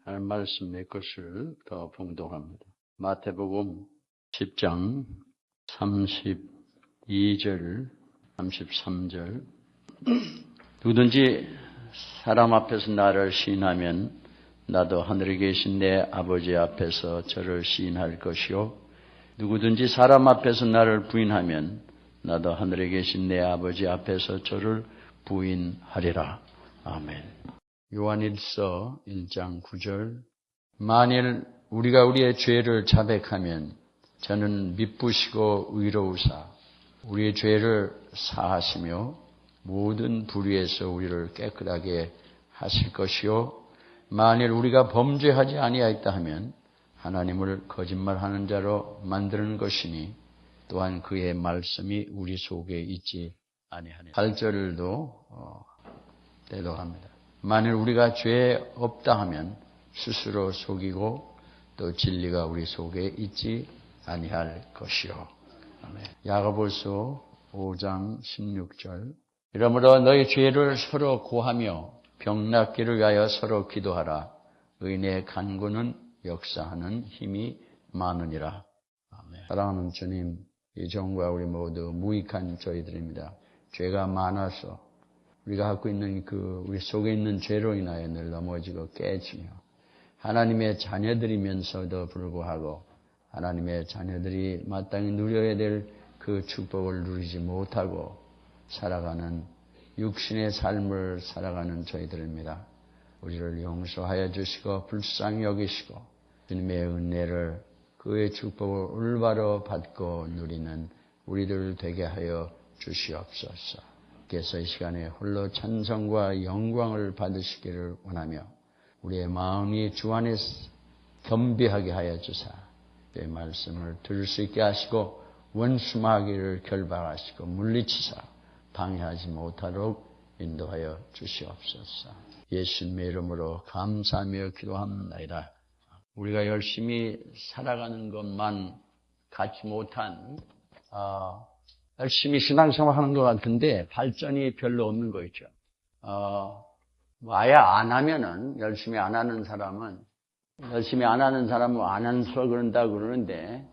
하나님 말씀 몇 것을 더 봉독합니다. 마태복음 10장 32절, 33절. 누구든지 사람 앞에서 나를 시인하면 나도 하늘에 계신 내 아버지 앞에서 저를 시인할 것이요. 누구든지 사람 앞에서 나를 부인하면 나도 하늘에 계신 내 아버지 앞에서 저를 부인하리라. 아멘. 요한일서 1장 9절. 만일 우리가 우리의 죄를 자백하면 저는 미쁘시고 의로우사 우리의 죄를 사하시며 모든 불의에서 우리를 깨끗하게 하실 것이요. 만일 우리가 범죄하지 아니하였다 하면 하나님을 거짓말하는 자로 만드는 것이니 또한 그의 말씀이 우리 속에 있지 아니하니. 8절도 대도합니다. 만일 우리가 죄 없다 하면 스스로 속이고 또 진리가 우리 속에 있지 아니할 것이요. 아멘. 야고보서 5장 16절. 이러므로 너희 죄를 서로 고하며 병 낫기를 위하여 서로 기도하라. 의인의 간구는 역사하는 힘이 많으니라. 아멘. 사랑하는 주님, 이 종과 우리 모두 무익한 저희들입니다. 죄가 많아서 우리가 갖고 있는 우리 속에 있는 죄로 인하여 늘 넘어지고 깨지며 하나님의 자녀들이면서도 불구하고 하나님의 자녀들이 마땅히 누려야 될 그 축복을 누리지 못하고 살아가는 육신의 삶을 살아가는 저희들입니다. 우리를 용서하여 주시고 불쌍히 여기시고 주님의 은혜를 그의 축복을 올바로 받고 누리는 우리들 되게 하여 주시옵소서. 그래서 이 시간에 홀로 찬송과 영광을 받으시기를 원하며 우리의 마음이 주 안에서 겸비하게 하여 주사 내 말씀을 들을 수 있게 하시고 원수마귀를 결박하시고 물리치사 방해하지 못하도록 인도하여 주시옵소서. 예수님의 이름으로 감사하며 기도합니다. 우리가 열심히 살아가는 것만 갖지 못한 열심히 신앙생활 하는 것 같은데 발전이 별로 없는 거 있죠. 아예 안 하면은 열심히 안 하는 사람은 안 하는 수가 그런다고 그러는데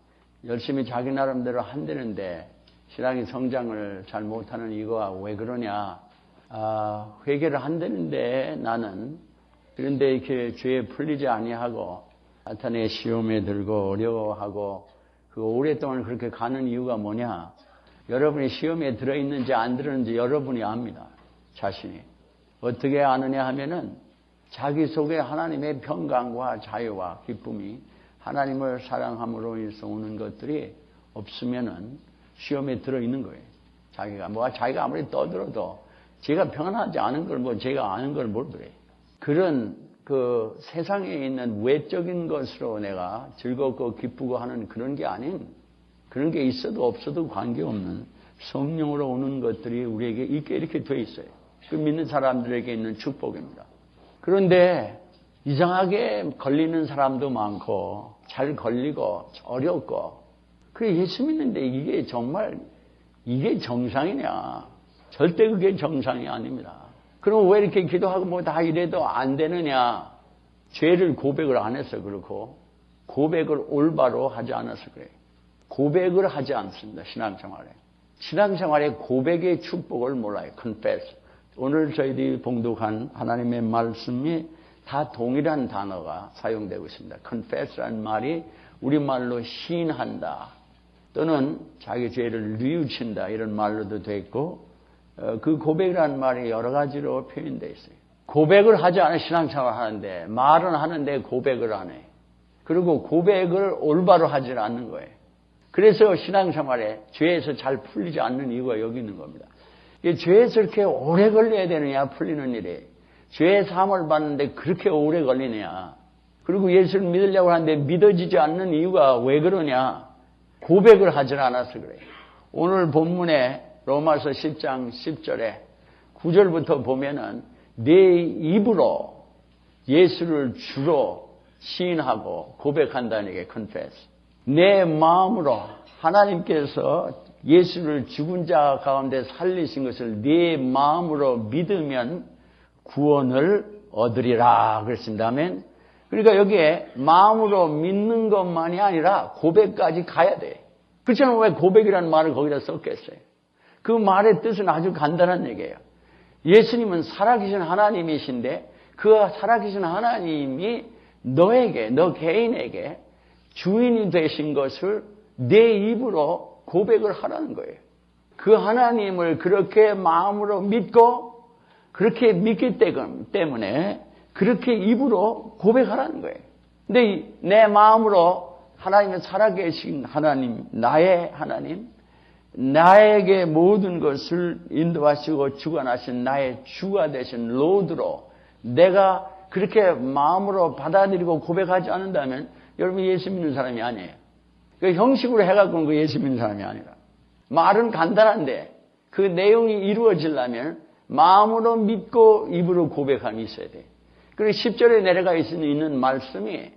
열심히 자기 나름대로 한다는데 신앙이 성장을 잘 못하는 이유가 왜 그러냐. 회개를 한다는데 나는 그런데 이렇게 죄에 풀리지 아니하고 사탄의 시험에 들고 어려워하고 그 오랫동안 그렇게 가는 이유가 뭐냐. 여러분이 시험에 들어있는지 안 들었는지 여러분이 압니다. 자신이. 어떻게 아느냐 하면은 자기 속에 하나님의 평강과 자유와 기쁨이 하나님을 사랑함으로 인해서 오는 것들이 없으면은 시험에 들어있는 거예요. 자기가 아무리 떠들어도 제가 평안하지 않은 걸 제가 아는 걸 뭘 그래. 그런 세상에 있는 외적인 것으로 내가 즐겁고 기쁘고 하는 그런 게 아닌 그런 게 있어도 없어도 관계없는 성령으로 오는 것들이 우리에게 있게 이렇게 돼 있어요. 그 믿는 사람들에게 있는 축복입니다. 그런데 이상하게 걸리는 사람도 많고 잘 걸리고 어렵고 그래 예수 믿는데 이게 정상이냐. 절대 그게 정상이 아닙니다. 그럼 왜 이렇게 기도하고 다 이래도 안 되느냐. 죄를 고백을 안 해서 그렇고 고백을 올바로 하지 않아서 그래요. 고백을 하지 않습니다. 신앙생활에 고백의 축복을 몰라요. confess. 오늘 저희들이 봉독한 하나님의 말씀이 다 동일한 단어가 사용되고 있습니다. confess라는 말이 우리말로 시인한다 또는 자기 죄를 뉘우친다 이런 말로도 돼 있고 그 고백이라는 말이 여러 가지로 표현되어 있어요. 고백을 하지 않아 신앙생활 하는데 말은 하는데 고백을 안 해. 그리고 고백을 올바로 하지 않는 거예요. 그래서 신앙생활에 죄에서 잘 풀리지 않는 이유가 여기 있는 겁니다. 죄에서 이렇게 오래 걸려야 되느냐 풀리는 일에. 죄의 사함을 받는데 그렇게 오래 걸리느냐. 그리고 예수를 믿으려고 하는데 믿어지지 않는 이유가 왜 그러냐. 고백을 하지 않아서 그래요. 오늘 본문에 로마서 10장 10절에 9절부터 보면은 내 입으로 예수를 주로 시인하고 고백한다는 게 confess. 내 마음으로 하나님께서 예수를 죽은 자 가운데 살리신 것을 내 마음으로 믿으면 구원을 얻으리라 그랬습니다. 아멘. 그러니까 여기에 마음으로 믿는 것만이 아니라 고백까지 가야 돼. 그렇잖아요. 왜 고백이라는 말을 거기다 썼겠어요? 그 말의 뜻은 아주 간단한 얘기예요. 예수님은 살아계신 하나님이신데 그 살아계신 하나님이 너에게, 너 개인에게 주인이 되신 것을 내 입으로 고백을 하라는 거예요. 그 하나님을 그렇게 마음으로 믿고 그렇게 믿기 때문에 그렇게 입으로 고백하라는 거예요. 근데 내 마음으로 하나님의 살아계신 하나님, 나의 하나님, 나에게 모든 것을 인도하시고 주관하신 나의 주가 되신 로드로 내가 그렇게 마음으로 받아들이고 고백하지 않는다면 여러분 예수 믿는 사람이 아니에요. 그 형식으로 해갖고는 그 예수 믿는 사람이 아니라 말은 간단한데 그 내용이 이루어지려면 마음으로 믿고 입으로 고백함이 있어야 돼. 그리고 10절에 내려가 있는 말씀이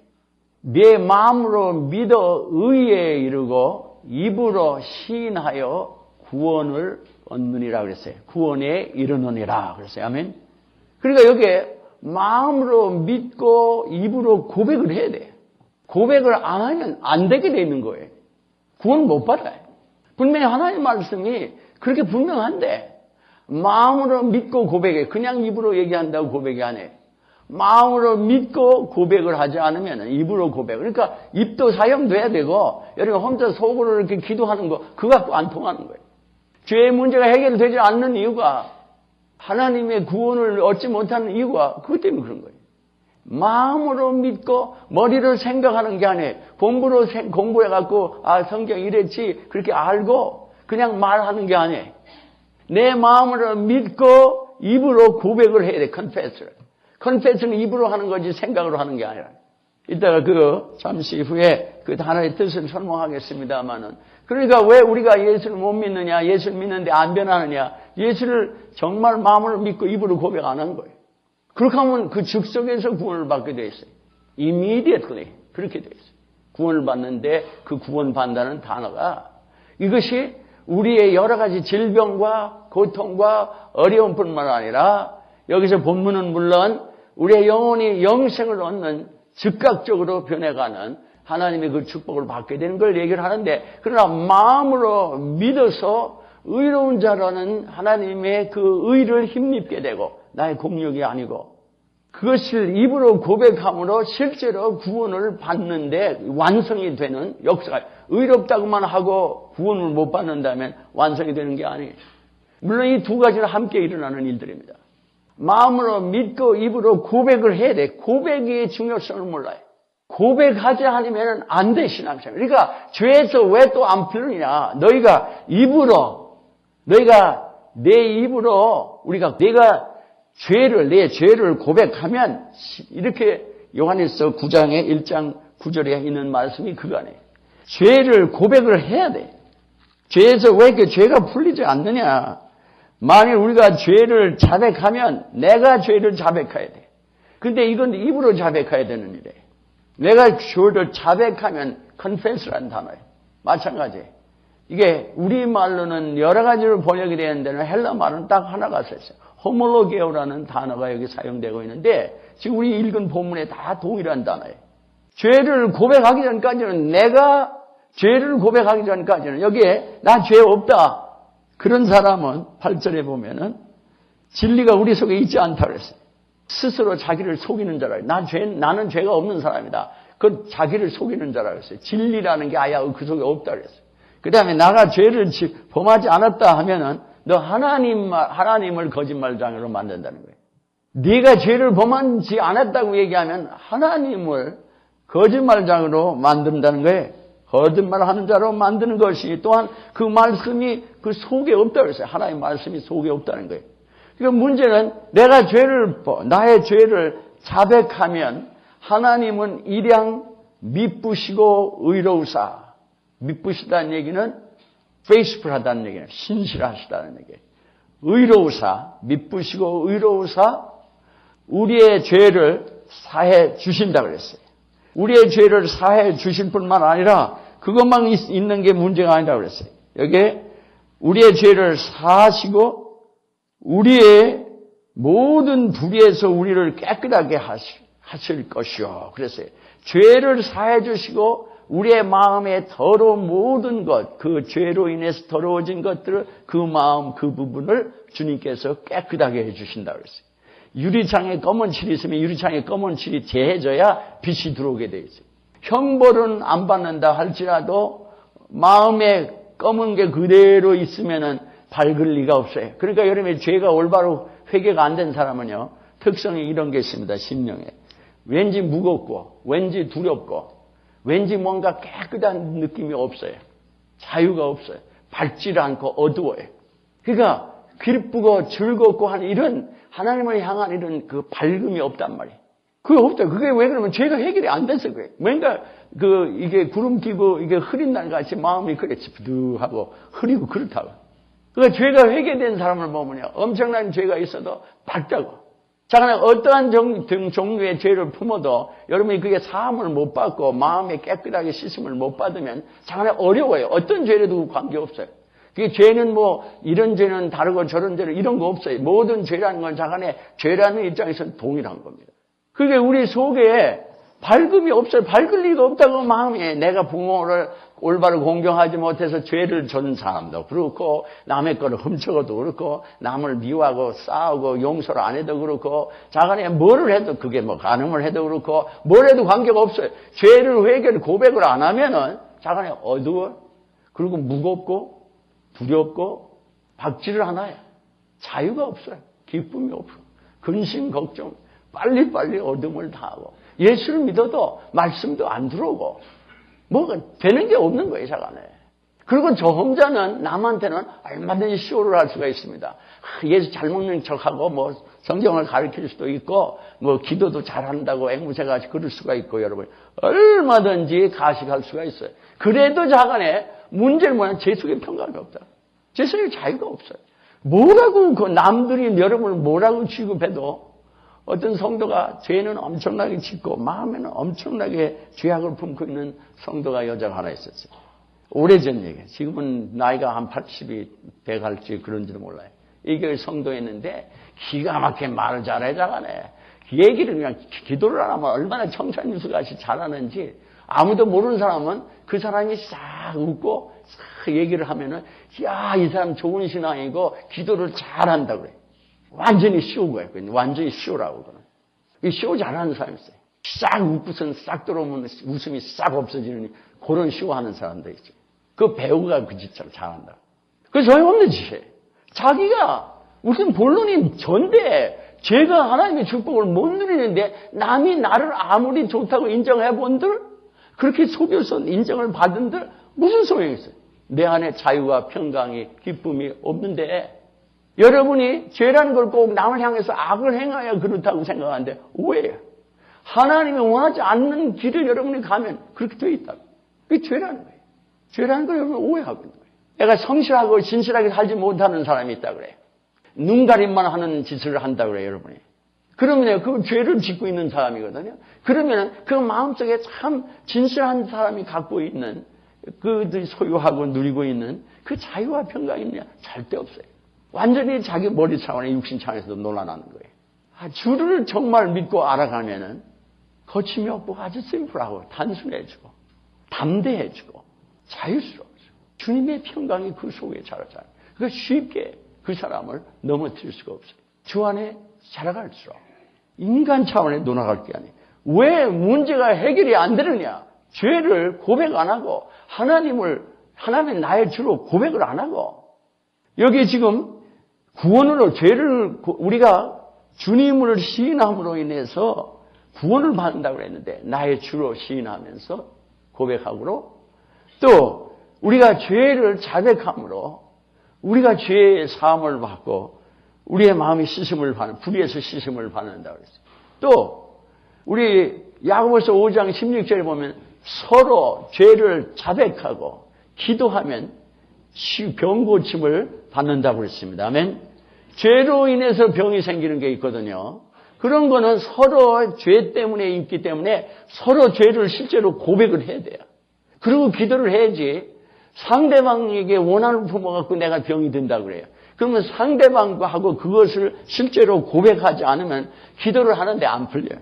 내 마음으로 믿어 의에 이르고 입으로 시인하여 구원을 얻느니라 그랬어요. 구원에 이르느니라 그랬어요. 아멘. 그러니까 여기에 마음으로 믿고 입으로 고백을 해야 돼요. 고백을 안 하면 안 되게 돼 있는 거예요. 구원 못 받아요. 분명히 하나님 말씀이 그렇게 분명한데 마음으로 믿고 고백해. 그냥 입으로 얘기한다고 고백이 안 해요. 마음으로 믿고 고백을 하지 않으면 입으로 고백. 그러니까 입도 사용돼야 되고 여러분 혼자 속으로 이렇게 기도하는 거 그거 갖고 안 통하는 거예요. 죄의 문제가 해결되지 않는 이유가 하나님의 구원을 얻지 못하는 이유가 그것 때문에 그런 거예요. 마음으로 믿고 머리로 생각하는 게 아니에요. 공부해갖고 성경 이랬지 그렇게 알고 그냥 말하는 게 아니에요. 내 마음으로 믿고 입으로 고백을 해야 돼. 컨페스는 입으로 하는 거지 생각으로 하는 게 아니라. 이따가 잠시 후에 그 단어의 뜻을 설명하겠습니다만은 그러니까 왜 우리가 예수를 못 믿느냐, 예수를 믿는데 안 변하느냐, 예수를 정말 마음으로 믿고 입으로 고백 안 한 거예요. 그렇게 하면 그 즉석에서 구원을 받게 돼 있어요. Immediately 그렇게 돼 있어요. 구원을 받는데 그 구원 받는다는 단어가 이것이 우리의 여러 가지 질병과 고통과 어려움뿐만 아니라 여기서 본문은 물론 우리의 영혼이 영생을 얻는 즉각적으로 변해가는 하나님의 그 축복을 받게 되는 걸 얘기를 하는데 그러나 마음으로 믿어서 의로운 자라는 하나님의 그 의를 힘입게 되고 나의 공력이 아니고 그것을 입으로 고백함으로 실제로 구원을 받는데 완성이 되는 역사가 의롭다고만 하고 구원을 못 받는다면 완성이 되는 게 아니에요. 물론 이 두 가지는 함께 일어나는 일들입니다. 마음으로 믿고 입으로 고백을 해야 돼. 고백의 중요성을 몰라요. 고백하지 않으면 안 돼, 신앙생활. 그러니까 죄에서 왜 또 안 풀리냐. 너희가 내 입으로 내가 내 죄를 고백하면 이렇게 요한일서 9장의 1장 9절에 있는 말씀이 그거네. 죄를 고백을 해야 돼. 죄에서 왜 이렇게 죄가 풀리지 않느냐. 만일 우리가 죄를 자백하면 내가 죄를 자백해야 돼. 근데 이건 입으로 자백해야 되는 일이에요. 내가 죄를 자백하면 confess라는 단어예요. 마찬가지예요. 이게 우리말로는 여러 가지로 번역이 되는 데는 헬라 말은 딱 하나가 있어요. 호몰로게오라는 단어가 여기 사용되고 있는데 지금 우리 읽은 본문에 다 동일한 단어예요. 죄를 고백하기 전까지는 내가 죄를 고백하기 전까지는 여기에 나 죄 없다. 그런 사람은 8절에 보면은 진리가 우리 속에 있지 않다 그랬어요. 스스로 자기를 속이는 자라. 나는 죄가 없는 사람이다. 그 자기를 속이는 자라 그랬어요. 진리라는 게 아예 그 속에 없다 그랬어요. 그 다음에 나가 죄를 범하지 않았다 하면은 너 하나님을 거짓말장으로 만든다는 거예요. 네가 죄를 범하지 않았다고 얘기하면 하나님을 거짓말장으로 만든다는 거예요. 거짓말하는 자로 만드는 것이 또한 그 말씀이 그 속에 없다고 했어요. 하나님의 말씀이 속에 없다는 거예요. 그러니까 문제는 내가 나의 죄를 자백하면 하나님은 일양 미쁘시고 의로우사. 미쁘시다는 얘기는 faithful하다는 얘기예요. 신실하시다는 얘기예요. 의로우사, 미쁘시고 의로우사 우리의 죄를 사해 주신다고 그랬어요. 우리의 죄를 사해 주실 뿐만 아니라 그것만 있는 게 문제가 아니라고 그랬어요. 여기에 우리의 죄를 사하시고 우리의 모든 불의에서 우리를 깨끗하게 하실 것이요. 그랬어요. 죄를 사해 주시고 우리의 마음에 더러운 모든 것, 그 죄로 인해서 더러워진 것들을 그 마음, 그 부분을 주님께서 깨끗하게 해주신다고 그랬어요. 유리창에 검은 칠이 있으면 유리창에 검은 칠이 제해져야 빛이 들어오게 돼 있어요. 형벌은 안 받는다 할지라도 마음에 검은 게 그대로 있으면은 밝을 리가 없어요. 그러니까 여러분의 죄가 올바로 회개가 안 된 사람은요, 특성이 이런 게 있습니다. 심령에. 왠지 무겁고, 왠지 두렵고, 왠지 뭔가 깨끗한 느낌이 없어요. 자유가 없어요. 밝지를 않고 어두워요. 그러니까 기쁘고 즐겁고 하는 이런 하나님을 향한 이런 그 밝음이 없단 말이에요. 그게 없다. 그게 왜 그러면 죄가 해결이 안 돼서 그래요. 뭔가 이게 구름 끼고 이게 흐린 날 같이 마음이 그래 찌푸드하고 흐리고 그렇다고. 그러니까 죄가 회개된 사람을 보면요, 엄청난 죄가 있어도 밝다고. 자, 어떠한 종류의 죄를 품어도 여러분이 그게 사함을 못 받고 마음에 깨끗하게 씻음을 못 받으면 장안에 어려워요. 어떤 죄라도 관계없어요. 그게 죄는 뭐 이런 죄는 다르고 저런 죄는 이런 거 없어요. 모든 죄라는 건 장안에 죄라는 입장에서는 동일한 겁니다. 그게 우리 속에 밝음이 없어요. 밝을 리가 없다고 마음에. 내가 부모를 올바로 공경하지 못해서 죄를 져는 사람도 그렇고, 남의 거를 훔쳐도 그렇고, 남을 미워하고 싸우고 용서를 안 해도 그렇고, 자간에 뭐를 해도 그게 뭐 간음을 해도 그렇고, 뭘 해도 관계가 없어요. 죄를 회개를 고백을 안 하면은 자간에 어두워, 그리고 무겁고 두렵고 박지를 않아요. 자유가 없어요. 기쁨이 없어. 근심 걱정, 빨리빨리 어둠을 다하고, 예수를 믿어도 말씀도 안 들어오고 뭐가 되는 게 없는 거예요, 자간에. 그리고 저 혼자는 남한테는 얼마든지 쇼를 할 수가 있습니다. 예수 잘 먹는 척하고 뭐 성경을 가르칠 수도 있고 뭐 기도도 잘한다고 앵무새같이 그럴 수가 있고, 여러분 얼마든지 가식할 수가 있어요. 그래도 자간에 문제는 뭐냐, 제 속에 평강이 없다. 제 속에 자유가 없어요. 뭐라고 그 남들이 여러분을 뭐라고 취급해도 어떤 성도가 죄는 엄청나게 짓고 마음에는 엄청나게 죄악을 품고 있는 성도가 여자가 하나 있었어요. 오래전 얘기예요. 지금은 나이가 한 80이 돼갈지 그런지는 몰라요. 이 교회 성도였는데 기가 막히게 말을 잘해 자가네. 얘기를 그냥 기도를 안 하면 얼마나 청산유수같이 잘하는지, 아무도 모르는 사람은 그 사람이 싹 웃고 싹 얘기를 하면은, 야, 이 사람 좋은 신앙이고 기도를 잘한다 그래. 완전히 쇼고요. 완전히 쇼라고. 이 쇼 잘하는 사람이 있어요. 싹 웃고선 싹 들어오면 웃음이 싹 없어지는 그런 쇼하는 사람도 있어요. 그 배우가 그 짓을 잘한다. 그 소용없는 짓이에요. 자기가 무슨 본론이 전데 제가 하나님의 축복을 못 누리는데 남이 나를 아무리 좋다고 인정해 본들, 그렇게 속여서 인정을 받은들 무슨 소용이 있어요. 내 안에 자유와 평강이 기쁨이 없는데, 여러분이 죄라는 걸 꼭 남을 향해서 악을 행해야 그렇다고 생각하는데 오해예요. 하나님이 원하지 않는 길을 여러분이 가면 그렇게 되어 있다고. 그게 죄라는 거예요. 죄라는 걸 여러분 오해하고 있는 거예요. 내가 성실하고 진실하게 살지 못하는 사람이 있다 그래요. 눈가림만 하는 짓을 한다 그래요, 여러분이. 그러면 그 죄를 짓고 있는 사람이거든요. 그러면 그 마음속에 참 진실한 사람이 갖고 있는, 그들이 소유하고 누리고 있는 그 자유와 평강이 있냐? 절대 없어요. 완전히 자기 머리 차원의 육신 차원에서도 놀아나는 거예요. 주를 정말 믿고 알아가면은 거침이 없고 아주 심플하고 단순해지고 담대해지고 자유스러워져. 주님의 평강이 그 속에 자라잖아요. 그 쉽게 그 사람을 넘어뜨릴 수가 없어요. 주 안에 자라갈수록 인간 차원에 놀아갈 게 아니에요. 왜 문제가 해결이 안 되느냐? 죄를 고백 안 하고 하나님의 나의 주로 고백을 안 하고, 여기 지금 구원으로 죄를 우리가 주님을 시인함으로 인해서 구원을 받는다고 그랬는데, 나의 주로 시인하면서 고백하므로, 또 우리가 죄를 자백함으로 우리가 죄의 사함을 받고 우리의 마음이 씻음을 받는, 불의에서 씻음을 받는다고 그랬어요. 또 우리 야고보서 5장 16절에 보면 서로 죄를 자백하고 기도하면 병 고침을 받는다고 그랬습니다. 아멘. 죄로 인해서 병이 생기는 게 있거든요. 그런 거는 서로 죄 때문에 있기 때문에 서로 죄를 실제로 고백을 해야 돼요. 그리고 기도를 해야지. 상대방에게 원한을 품어갖고 내가 병이 든다고 그래요. 그러면 상대방과 하고 그것을 실제로 고백하지 않으면 기도를 하는데 안 풀려요.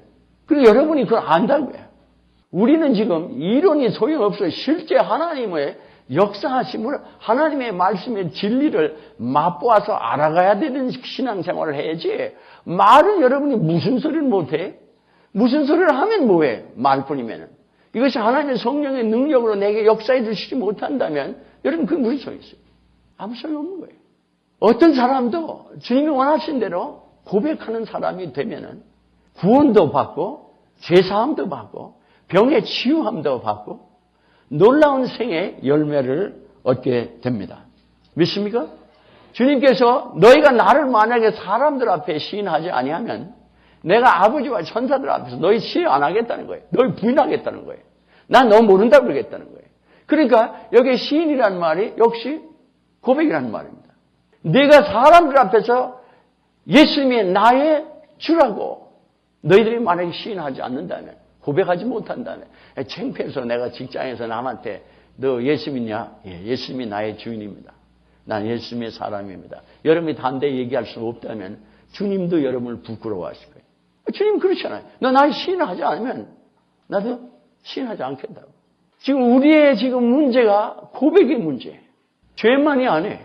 그리고 여러분이 그걸 안다고요. 우리는 지금 이론이 소용없어요. 실제 하나님의 역사하심을, 하나님의 말씀의 진리를 맛보아서 알아가야 되는 신앙생활을 해야지. 말은 여러분이 무슨 소리를 못해? 무슨 소리를 하면 뭐해? 말뿐이면. 이것이 하나님의 성령의 능력으로 내게 역사해 주시지 못한다면 여러분 그게 무슨 소리 있어요? 아무 소용 없는 거예요. 어떤 사람도 주님이 원하신 대로 고백하는 사람이 되면은 구원도 받고 죄사함도 받고 병의 치유함도 받고 놀라운 생의 열매를 얻게 됩니다. 믿습니까? 주님께서 너희가 나를 만약에 사람들 앞에 시인하지 아니하면 내가 아버지와 천사들 앞에서 너희 시인 안 하겠다는 거예요. 너희 부인하겠다는 거예요. 난 너 모른다고 그러겠다는 거예요. 그러니까 여기 시인이라는 말이 역시 고백이라는 말입니다. 내가 사람들 앞에서 예수님이 나의 주라고 너희들이 만약에 시인하지 않는다면, 고백하지 못한다면, 창피해서 내가 직장에서 남한테 너 예수 믿냐? 예, 예수님이 나의 주인입니다. 난 예수님의 사람입니다. 여러분이 반대 얘기할 수 없다면 주님도 여러분을 부끄러워하실 거예요. 주님 그렇잖아요. 너 나의 시인하지 않으면 나도 시인하지 않겠다고. 지금 우리의 지금 문제가 고백의 문제예요. 죄만이 아니에요.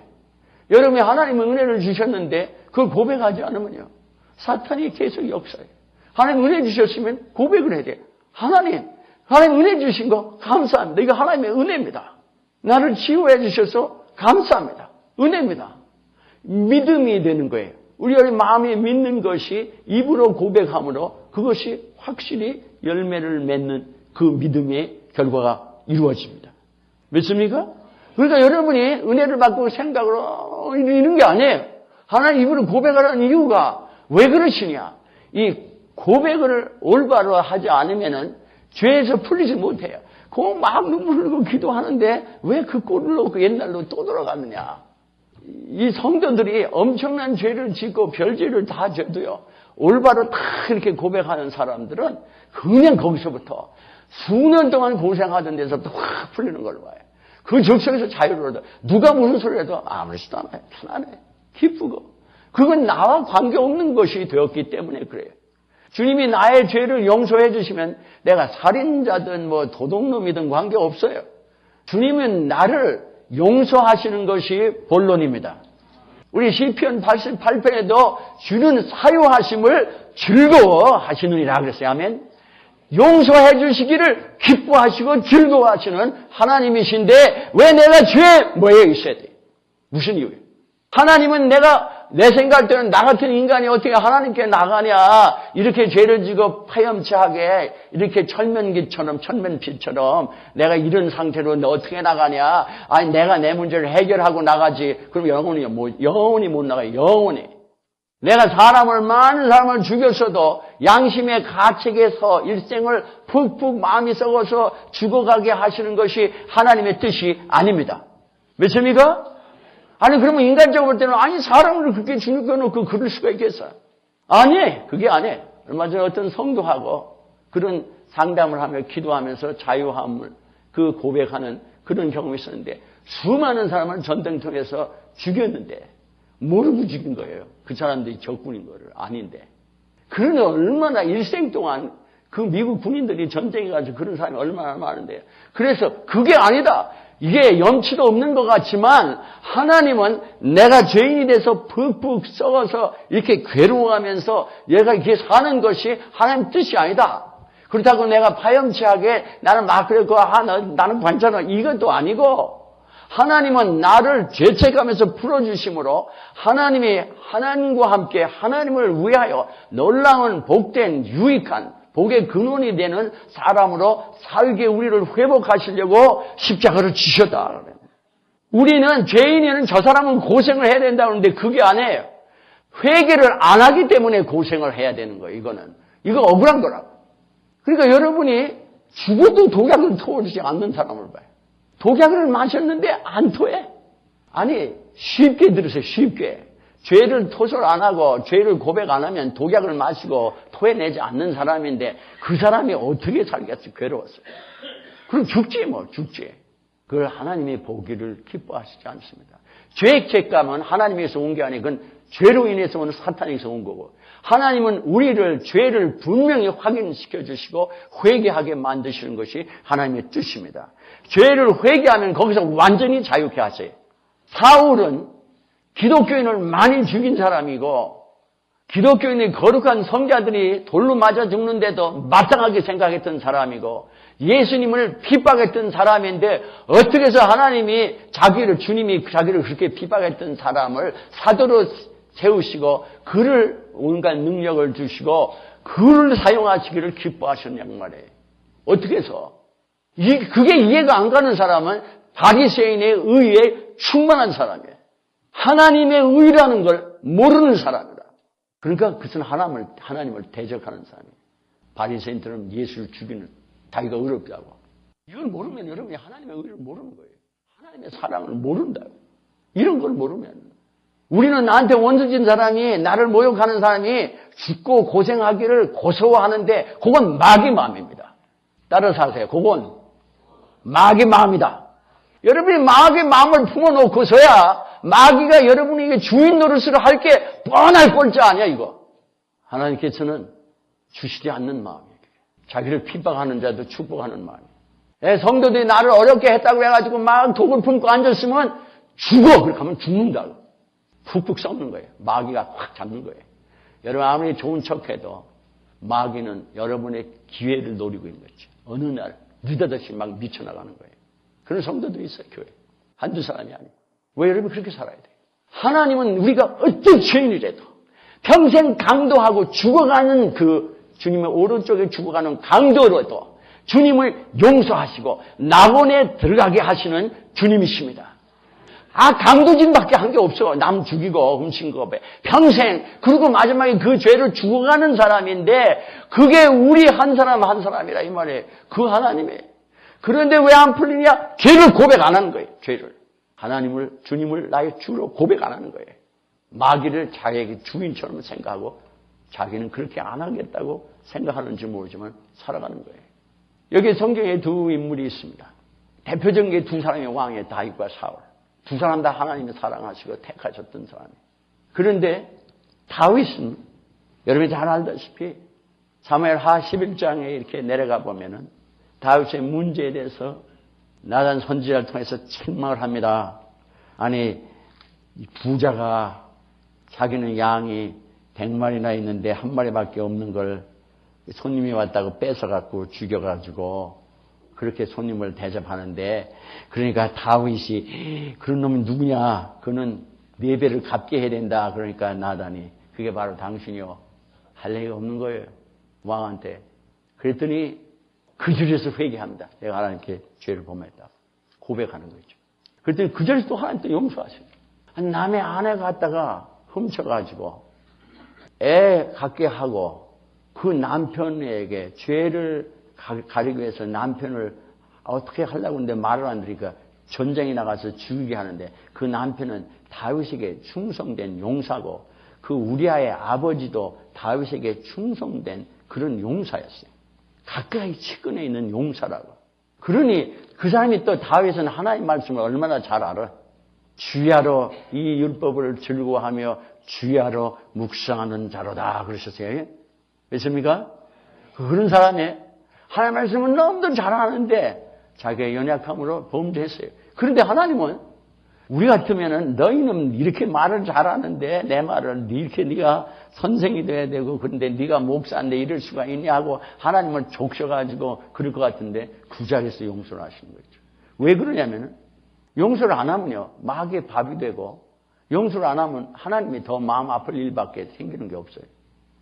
여러분이 하나님의 은혜를 주셨는데 그걸 고백하지 않으면요, 사탄이 계속 역사해요. 하나님 은혜 주셨으면 고백을 해야 돼요. 하나님 은혜 주신 거 감사합니다. 이거 하나님의 은혜입니다. 나를 치유해 주셔서 감사합니다. 은혜입니다. 믿음이 되는 거예요. 우리 마음에 믿는 것이 입으로 고백함으로 그것이 확실히 열매를 맺는 그 믿음의 결과가 이루어집니다. 믿습니까? 그러니까 여러분이 은혜를 받고 생각으로 이러는 게 아니에요. 하나님 입으로 고백하라는 이유가 왜 그러시냐? 이 고백을 올바로 하지 않으면은 죄에서 풀리지 못해요. 그 막 눈물 흘리고 기도하는데 왜 그 꼴을 놓고 옛날로 또 돌아가느냐? 이 성도들이 엄청난 죄를 짓고 별죄를 다 져도요, 올바로 다 이렇게 고백하는 사람들은 그냥 거기서부터 수년 동안 고생하던 데서부터 확 풀리는 걸 봐요. 그 적성에서 자유를 얻어. 누가 무슨 소리를 해도 아무렇지도 않아요. 편안해. 기쁘고. 그건 나와 관계없는 것이 되었기 때문에 그래요. 주님이 나의 죄를 용서해 주시면 내가 살인자든 뭐 도둑놈이든 관계없어요. 주님은 나를 용서하시는 것이 본론입니다. 우리 시편 88편에도 주는 사유하심을 즐거워하시느니라 그랬어요. 아멘. 용서해 주시기를 기뻐하시고 즐거워하시는 하나님이신데 왜 내가 죄에 뭐에 있어야 돼? 무슨 이유예요? 하나님은 내 생각할 때는 나 같은 인간이 어떻게 하나님께 나가냐, 이렇게 죄를 지고 파렴치하게 이렇게 천면기처럼 천면피처럼 내가 이런 상태로 너 어떻게 나가냐, 아니 내가 내 문제를 해결하고 나가지. 그럼 영원히 못 나가요. 영원히. 내가 많은 사람을 죽였어도 양심의 가책에서 일생을 푹푹 마음이 썩어서 죽어가게 하시는 것이 하나님의 뜻이 아닙니다. 믿습니까? 아니 그러면 인간적으로 볼 때는 아니 사람을 그렇게 죽여놓고 그럴 수가 있겠어요? 아니, 그게 아니에요. 얼마 전에 어떤 성도하고 그런 상담을 하며 기도하면서 자유함을 그 고백하는 그런 경험이 있었는데 수많은 사람을 전쟁터에서 죽였는데 모르고 죽인 거예요. 그 사람들이 적군인 거를 아닌데. 그러니 얼마나 일생 동안 그 미국 군인들이 전쟁에 가지고 그런 사람이 얼마나 많은데요. 그래서 그게 아니다. 이게 염치도 없는 것 같지만 하나님은 내가 죄인이 돼서 푹푹 썩어서 이렇게 괴로워하면서 얘가 이렇게 사는 것이 하나님 뜻이 아니다. 그렇다고 내가 파렴치하게 나는 막 그랬고 나는 괜찮아. 이것도 아니고 하나님은 나를 죄책감에서 풀어주심으로 하나님이 하나님과 함께 하나님을 위하여 놀라운 복된 유익한 복의 근원이 되는 사람으로 살게 우리를 회복하시려고 십자가를 지셨다. 우리는 죄인에는 저 사람은 고생을 해야 된다고 하는데 그게 아니에요. 회개를 안 하기 때문에 고생을 해야 되는 거예요. 이거 억울한 거라고. 그러니까 여러분이 죽어도 독약을 토하지 않는 사람을 봐요. 독약을 마셨는데 안 토해. 아니 쉽게 들으세요. 쉽게. 죄를 토설 안 하고 죄를 고백 안 하면 독약을 마시고 토해내지 않는 사람인데 그 사람이 어떻게 살겠어요? 괴로웠어요. 그럼 죽지. 그걸 하나님이 보기를 기뻐하시지 않습니다. 죄책감은 하나님에서 온 게 아니고 그건 죄로 인해서 오는 사탄에서 온 거고 하나님은 우리를 죄를 분명히 확인시켜 주시고 회개하게 만드시는 것이 하나님의 뜻입니다. 죄를 회개하면 거기서 완전히 자유케 하세요. 사울은 기독교인을 많이 죽인 사람이고 기독교인의 거룩한 성자들이 돌로 맞아 죽는데도 마땅하게 생각했던 사람이고 예수님을 핍박했던 사람인데 어떻게 해서 주님이 자기를 그렇게 핍박했던 사람을 사도로 세우시고 그를 온갖 능력을 주시고 그를 사용하시기를 기뻐하셨냐고 말이에요. 어떻게 해서? 그게 이해가 안 가는 사람은 바리새인의 의에 충만한 사람이에요. 하나님의 의라는 걸 모르는 사람이다. 그러니까 그것은 하나님을 대적하는 사람이에요. 바리새인들은 예수를 죽이는 자기가 의롭다고. 이걸 모르면 여러분이 하나님의 의를 모르는 거예요. 하나님의 사랑을 모른다고. 이런 걸 모르면 우리는 나한테 원수진 사람이 나를 모욕하는 사람이 죽고 고생하기를 고소하는데 그건 마귀 마음입니다. 따라서 하세요. 그건 마귀 마음이다. 여러분이 마귀 마음을 품어놓고서야 마귀가 여러분에게 주인 노릇을 할 게 뻔할 꼴찌 아니야 이거. 하나님께서는 주시지 않는 마음이에요. 자기를 핍박하는 자도 축복하는 마음이에요. 성도들이 나를 어렵게 했다고 해가지고 막 독을 품고 앉았으면 죽어. 그렇게 하면 죽는다고. 푹푹 썩는 거예요. 마귀가 확 잡는 거예요. 여러분 아무리 좋은 척해도 마귀는 여러분의 기회를 노리고 있는 거죠. 어느 날 느닷없이 막 미쳐나가는 거예요. 그런 성도들이 있어요. 교회에. 한두 사람이 아니에요. 왜 여러분 그렇게 살아야 돼요? 하나님은 우리가 어떤 죄인이라도 평생 강도하고 죽어가는 주님의 오른쪽에 죽어가는 강도로도 주님을 용서하시고 낙원에 들어가게 하시는 주님이십니다. 강도진밖에 한 게 없어. 남 죽이고 훔친 거에 평생. 그리고 마지막에 그 죄를 죽어가는 사람인데 그게 우리 한 사람 한 사람이라 이 말이에요. 그 하나님이에요. 그런데 왜 안 풀리냐? 죄를 고백 안 하는 거예요. 죄를. 주님을 나의 주로 고백 안 하는 거예요. 마귀를 자기에게 주인처럼 생각하고 자기는 그렇게 안 하겠다고 생각하는지 모르지만 살아가는 거예요. 여기 성경에 두 인물이 있습니다. 대표적인 게 두 사람의 왕이에요. 다윗과 사울. 두 사람 다 하나님이 사랑하시고 택하셨던 사람이에요. 그런데 다윗은 여러분이 잘 알다시피 사무엘하 11장에 이렇게 내려가 보면은 다윗의 문제에 대해서 나단 선지자를 통해서 책망을 합니다. 아니 부자가 자기는 양이 100마리나 있는데 한 마리밖에 없는 걸 손님이 왔다고 뺏어갖고 죽여가지고 그렇게 손님을 대접하는데 그러니까 다윗이 그런 놈이 누구냐? 그는 4배를 갚게 해야 된다. 그러니까 나단이 그게 바로 당신이요. 할 얘기가 없는 거예요. 왕한테. 그랬더니 그 절에서 회개합니다. 내가 하나님께 죄를 범했다. 고백하는 거죠. 그랬더니 그 절에서 또 하나님 또 용서하셔요. 남의 아내 갖다가 훔쳐가지고 애 갖게 하고 그 남편에게 죄를 가리기 위해서 남편을 어떻게 하려고 하는데 말을 안 들으니까 전쟁에 나가서 죽이게 하는데 그 남편은 다윗에게 충성된 용사고 그 우리아의 아버지도 다윗에게 충성된 그런 용사였어요. 가까이 측근에 있는 용사라고. 그러니 그 사람이 또 다윗은 하나님 말씀을 얼마나 잘 알아. 주야로 이 율법을 즐거워하며 주야로 묵상하는 자로다 그러셨어요. 왜습니까? 그런 사람이 하나님 말씀은 너무도 잘하는데 자기의 연약함으로 범죄했어요. 그런데 하나님은 우리 같으면은 너희는 이렇게 말을 잘하는데 내 말을 이렇게 네가 선생이 돼야 되고 그런데 네가 목사인데 이럴 수가 있냐 하고 하나님을 족셔가지고 그럴 것 같은데 그 자리에서 용서를 하시는 거죠. 왜 그러냐면은 용서를 안 하면요 마귀의 밥이 되고 용서를 안 하면 하나님이 더 마음 아플 일밖에 생기는 게 없어요.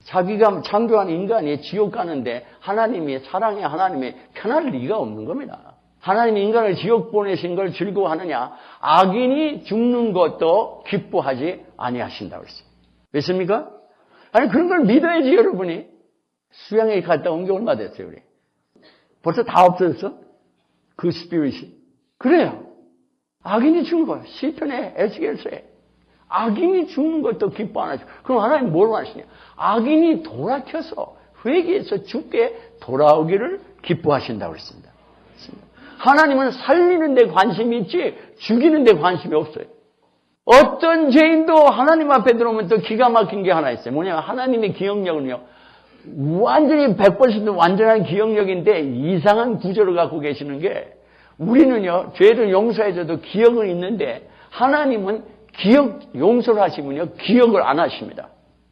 자기가 창조한 인간이 지옥 가는데 하나님이 사랑의 하나님이 편할 리가 없는 겁니다. 하나님이 인간을 지옥 보내신 걸 즐거워하느냐? 악인이 죽는 것도 기뻐하지 아니하신다고 했어요. 왜습니까? 아니 그런 걸 믿어야지 여러분이. 수양에 갔다 온 게 얼마 됐어요 우리? 벌써 다 없어졌어? 그 스피릿이. 그래요. 악인이 죽는 거예요. 시편에 에스겔서에. 악인이 죽는 것도 기뻐 안 하시고. 그럼 하나님 뭘 하시냐? 악인이 돌아켜서 회개해서 죽게 돌아오기를 기뻐하신다고 했습니다. 하나님은 살리는 데 관심이 있지 죽이는 데 관심이 없어요. 어떤 죄인도 하나님 앞에 들어오면 또 기가 막힌 게 하나 있어요. 뭐냐면 하나님의 기억력은요. 완전히 100% 완전한 기억력인데 이상한 구조를 갖고 계시는 게 우리는요. 죄를 용서해줘도 기억은 있는데 하나님은 용서를 하시면요. 기억을 안 하십니다.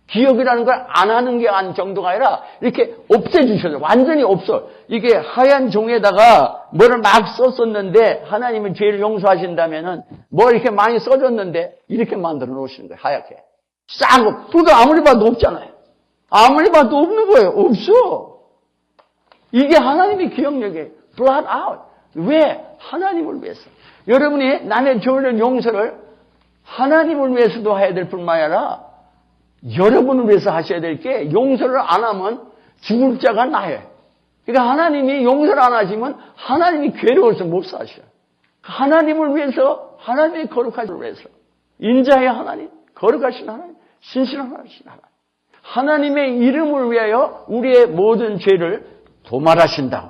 기억이라는 걸 안 하는 게 정도가 아니라 이렇게 없애주셔서 완전히 없어. 이게 하얀 종에다가 뭐를 막 썼었는데 하나님은 죄를 용서하신다면은 뭐 이렇게 많이 써줬는데 이렇게 만들어 놓으시는 거예요. 하얗게. 싸고. 그거 아무리 봐도 없잖아요. 아무리 봐도 없는 거예요. 없어. 이게 하나님의 기억력이에요. blot out. 왜? 하나님을 위해서. 여러분이 남의 죄를 용서를 하나님을 위해서도 해야 될 뿐만 아니라 여러분을 위해서 하셔야 될 게 용서를 안 하면 죽을 자가 나요. 그러니까 하나님이 용서를 안 하시면 하나님이 괴로워서 못 사셔요. 하나님을 위해서 하나님의 거룩하심을 위해서 인자의 하나님, 거룩하신 하나님, 신실하신 하나님 하나님의 이름을 위하여 우리의 모든 죄를 도말하신다고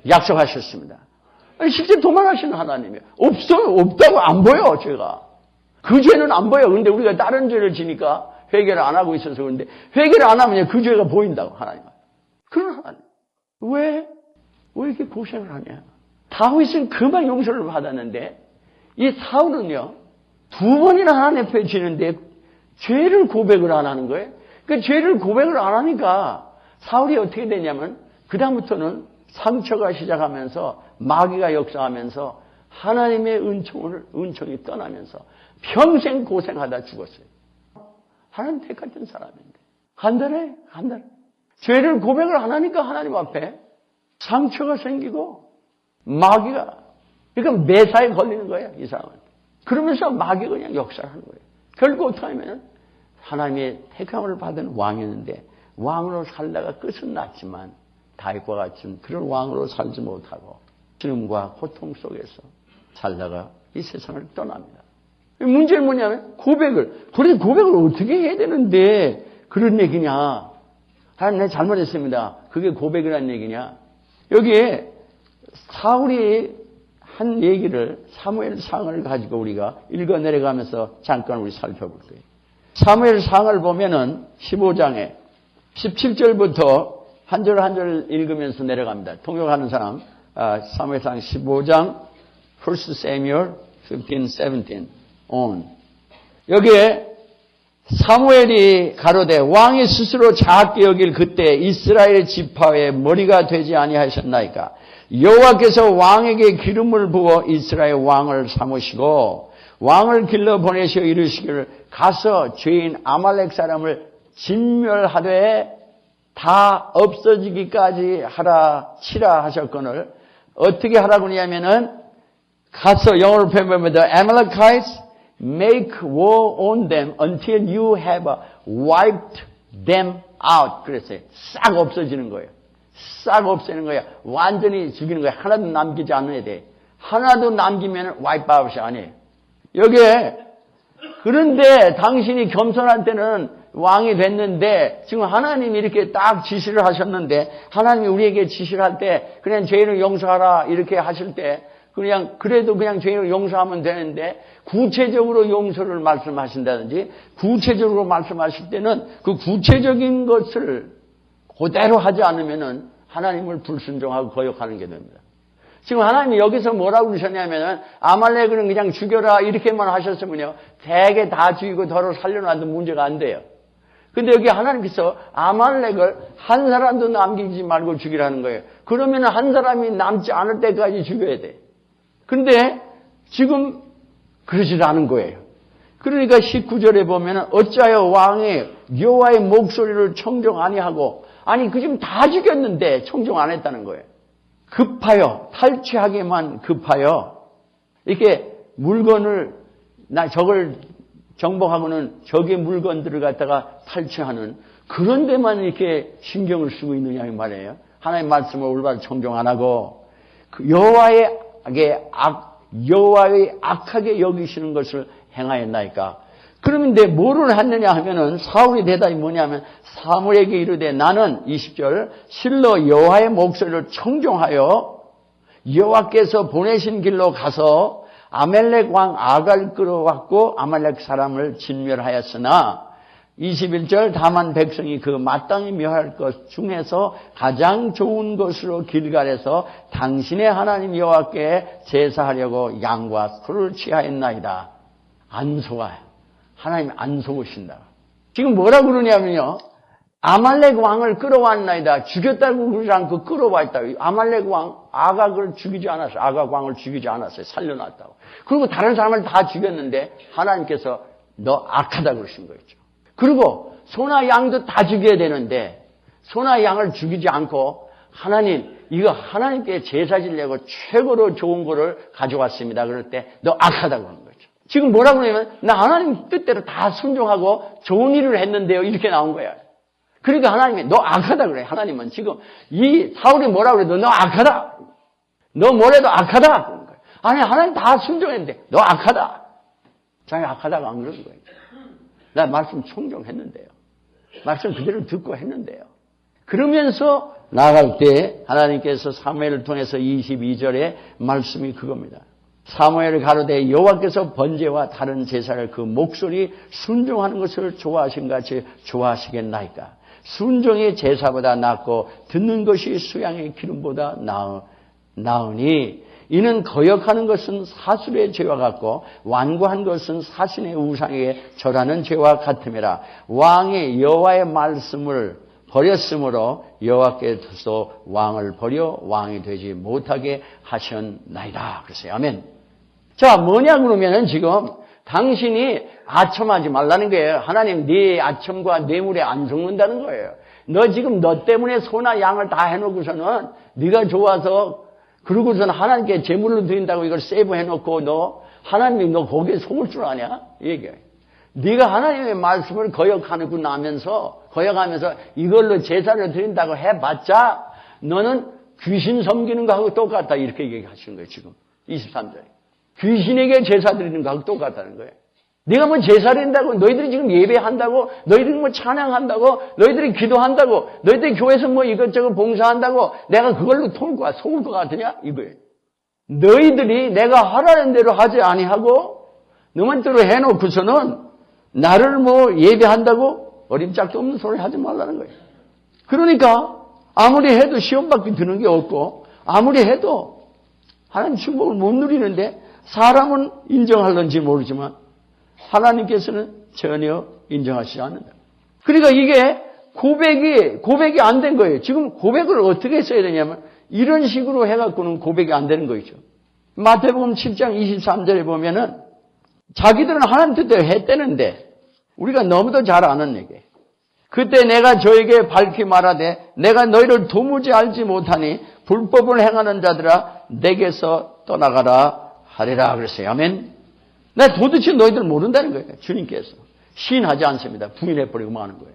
약속하셨습니다. 아니, 실제 도말하시는 하나님이에요. 없어요. 없다고 안 보여 죄가. 그 죄는 안 보여. 근데 우리가 다른 죄를 지니까 회개를 안 하고 있어서 그런데 회개를 안 하면 그 죄가 보인다고 하나님. 그런 하나님. 왜 이렇게 고생을 하냐. 다윗은 그만 용서를 받았는데 이 사울은요. 2번이나 하나님 앞에 지는데 죄를 고백을 안 하는 거예요. 그 죄를 고백을 안 하니까 사울이 어떻게 되냐면 그다음부터는 상처가 시작하면서 마귀가 역사하면서 하나님의 은총이 떠나면서 평생 고생하다 죽었어요. 하나님 택하던 사람인데. 간단해. 죄를 고백을 안 하니까 하나님 앞에 상처가 생기고 마귀가 그러니까 매사에 걸리는 거예요. 이 사람은. 그러면서 마귀가 그냥 역사를 하는 거예요. 결국 어떻게 하면 하나님의 택함을 받은 왕이었는데 왕으로 살다가 끝은 났지만 다윗과 같은 그런 왕으로 살지 못하고 시름과 고통 속에서 살다가 이 세상을 떠납니다. 문제는 뭐냐면 그래 고백을 어떻게 해야 되는데 그런 얘기냐. 하나님 내가 잘못했습니다. 그게 고백이라는 얘기냐. 여기에 사울이 한 얘기를 사무엘상을 가지고 우리가 읽어 내려가면서 잠깐 우리 살펴볼 거예요. 사무엘상을 보면은 15장에 17절부터 한 절 한 절 읽으면서 내려갑니다. 통역하는 사람 사무엘상 15장 1 Samuel 15, 17 on. 여기에 사무엘이 가로되 왕이 스스로 작게 여길 그때 이스라엘 지파의 머리가 되지 아니하셨나이까. 여호와께서 왕에게 기름을 부어 이스라엘 왕을 삼으시고 왕을 길러 보내시어 이르시기를 가서 죄인 아말렉 사람을 진멸하되 다 없어지기까지 치라 하셨거늘 어떻게 하라고 하냐면은 가서 영어로 표현하면 The Amalekites make war on them until you have wiped them out. 그랬어요. 싹 없어지는 거예요. 싹 없애는 거야. 완전히 죽이는 거야. 하나도 남기지 않아야 돼. 하나도 남기면 wipe out이 아니에요. 여기에 그런데 당신이 겸손할 때는 왕이 됐는데 지금 하나님이 이렇게 딱 지시를 하셨는데 하나님이 우리에게 지시를 할 때 그냥 죄인을 용서하라 이렇게 하실 때 그래도 그냥 죄인을 용서하면 되는데 구체적으로 용서를 말씀하신다든지 구체적으로 말씀하실 때는 그 구체적인 것을 그대로 하지 않으면은 하나님을 불순종하고 거역하는 게 됩니다. 지금 하나님이 여기서 뭐라고 그러셨냐면은 아말렉은 그냥 죽여라 이렇게만 하셨으면요 대개 다 죽이고 더러 살려놔도 문제가 안 돼요. 근데 여기 하나님께서 아말렉을 한 사람도 남기지 말고 죽이라는 거예요. 그러면 한 사람이 남지 않을 때까지 죽여야 돼. 근데 지금 그러지 않은 거예요. 그러니까 19절에 보면 어찌하여 왕이 여호와의 목소리를 청종 아니하고 아니 그 지금 다 죽였는데 청종 안 했다는 거예요. 급하여 탈취하기만 급하여 이렇게 물건을 저걸 정복하고는 적의 물건들을 갖다가 탈취하는 그런 데만 이렇게 신경을 쓰고 있느냐 이 말이에요. 하나님의 말씀을 올바로 청종 안 하고 여호와의 악하게 여기시는 것을 행하였나이까. 그런데 뭐를 했느냐 하면은 사울의 대답이 뭐냐면 사무엘에게 이르되 나는 20절 실로 여호와의 목소리를 청종하여 여호와께서 보내신 길로 가서 아말렉 왕 아갈 끌어왔고 아말렉 사람을 진멸하였으나 21절 다만 백성이 그 마땅히 묘할 것 중에서 가장 좋은 것으로 길갈에서 당신의 하나님 여호와께 제사하려고 양과 소를 취하였나이다. 안 속아요. 하나님 안 속으신다. 지금 뭐라 그러냐면요. 아말렉 왕을 끌어왔나이다. 죽였다고 그러지 않고 끌어왔다. 아말렉 왕 아각을 죽이지 않았어요. 아각 왕을 죽이지 않았어요. 살려놨다고. 그리고 다른 사람을 다 죽였는데 하나님께서 너 악하다 그러신 거였죠. 그리고 소나 양도 다 죽여야 되는데 소나 양을 죽이지 않고 하나님 이거 하나님께 제사 지려고 최고로 좋은 거를 가져왔습니다. 그럴 때 너 악하다 그러는 거죠. 지금 뭐라 그러냐면 나 하나님 뜻대로 다 순종하고 좋은 일을 했는데요. 이렇게 나온 거야. 그러니까 하나님이 너 악하다 그래. 하나님은 지금 이 사울이 뭐라 그래? 너 악하다. 너 뭐래도 악하다. 그러는 거예요. 아니 하나님 다 순종했는데 너 악하다. 자기 악하다가 안 그러는 거예요. 나 말씀 청정했는데요. 말씀 그대로 듣고 했는데요. 그러면서 나아갈 때 하나님께서 사무엘을 통해서 22절에 말씀이 그겁니다. 사무엘을 가로되 여호와께서 번제와 다른 제사를 그 목소리 순종하는 것을 좋아하신 같이 좋아하시겠나이까. 순종이 제사보다 낫고 듣는 것이 수양의 기름보다 나으니 이는 거역하는 것은 사술의 죄와 같고 완고한 것은 사신의 우상에게 절하는 죄와 같음이라. 왕이 여호와의 말씀을 버렸으므로 여호와께서 왕을 버려 왕이 되지 못하게 하셨나이다. 그랬어요. 아멘. 자, 뭐냐 그러면은 지금 당신이 아첨하지 말라는 거예요. 하나님 네 아첨과 뇌물에 안 속는다는 거예요. 너 지금 너 때문에 소나 양을 다 해놓고서는 네가 좋아서 그러고서는 하나님께 제물로 드린다고 이걸 세이브해놓고 너 하나님이 너 거기에 속을 줄 아냐? 얘기해. 네가 하나님의 말씀을 거역하고 나면서 거역하면서 이걸로 제사를 드린다고 해봤자 너는 귀신 섬기는 거하고 똑같다 이렇게 얘기하시는 거예요. 지금 23절에. 귀신에게 제사 드리는 거하고 똑같다는 거예요. 네가 뭐 제사 드린다고 너희들이 지금 예배한다고 너희들이 뭐 찬양한다고 너희들이 기도한다고 너희들이 교회에서 뭐 이것저것 봉사한다고 내가 그걸로 속을 것 같으냐? 이거예요. 너희들이 내가 하라는 대로 하지 아니하고 너만대로 해놓고서는 나를 뭐 예배한다고 어림짝도 없는 소리 하지 말라는 거예요. 그러니까 아무리 해도 시험밖에 드는 게 없고 아무리 해도 하나님 축복을 못 누리는데 사람은 인정할런지 모르지만 하나님께서는 전혀 인정하시지 않는다. 그러니까 이게 고백이 안 된 거예요. 지금 고백을 어떻게 써야 되냐면 이런 식으로 해갖고는 고백이 안 되는 거죠. 마태복음 7장 23절에 보면은 자기들은 하나님 뜻대로 했대는데 우리가 너무도 잘 아는 얘기예요. 그때 내가 저에게 밝히 말하되 내가 너희를 도무지 알지 못하니 불법을 행하는 자들아 내게서 떠나가라 하리라 그랬어요. 아멘. 나 도대체 너희들 모른다는 거예요. 주님께서. 시인하지 않습니다. 부인해버리고 마는 거예요.